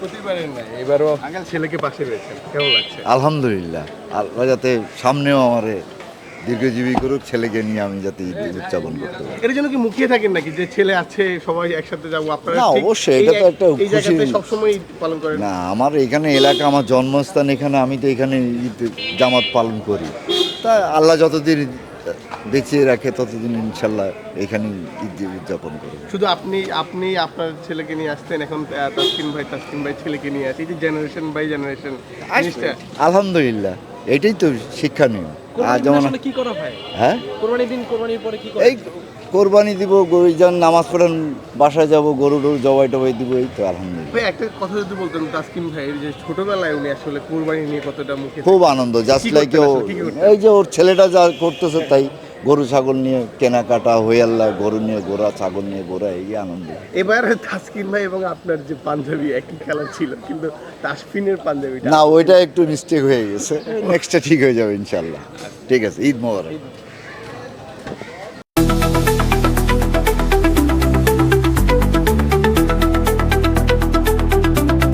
প্রতিবারের নাই, এবারও ছেলেকে পাশে পেয়েছেন, কেমন লাগছে? আলহামদুলিল্লাহ, আল্লাহ যাতে সামনেও আমারে দীর্ঘজীবী করুক, ছেলেকে নিয়ে আমি যাতে ঈদ উদযাপন করতে পারি। এর জন্য কি মুখিয়ে থাকেন নাকি যে ছেলে আছে সবাই একসাথে যাবো? আপনারা না, ঠিক অবশ্যই, এই এটা তো একটা এই জায়গাতে খুশির- সবসময় ঈদ পালন করেন? না, আমার এখানে এলাকা, আমার জন্মস্থান এখানে, আমি তো এখানে ঈদ জামাত পালন করি। তা আল্লাহ যতদিন বেঁচে রাখে ততদিন ইনশাল্লাহ এখানে ঈদ উদযাপন করি। শুধু আপনি আপনি আপনার ছেলেকে নিয়ে আসতেন, এখন তাসকিন ভাই ছেলেকে নিয়ে আসে, এই যে জেনারেশন বাই জেনারেশন জিনিসটা। আলহামদুলিল্লাহ, এটাই তো শিক্ষণীয়। আর যেমন কি করা হয়? হ্যাঁ, কোরবানির দিন, কোরবানির পরে কি করা এই কোরবানি দিব, গরু যান নামাজ পড়েন, বাসায় যাব, গরু টরু জবাই টবাই দিব, এই তো আলহামদুলিল্লাহ। ভাই একটা কথা যদি বলতেন তাসকিন ভাইয়ের, যে ছোটবেলায় উনি আসলে কুরবানি নিয়ে কতটা মুখে খুব আনন্দ, জাস্ট কি লাইক করতেন আসলে, কি করতেন? এই যে ওর ছেলেটা যা করতেছে তাই, গরু ছাগল নিয়ে কেনাকাটা হয়ে আল্লাহ, গরু নিয়ে গোড়া, ছাগল নিয়ে গোড়া, এই আনন্দ। এবার তাসকিন ভাই এবং আপনার যে পাঞ্জাবি একই কালার ছিল, কিন্তু তাসফিনের পাঞ্জাবিটা না, ওইটা একটু মিস্টেক হয়ে গেছে, নেক্সটটা ঠিক হয়ে যাবে ইনশাল্লাহ। ঠিক আছে, ঈদ মোবারক।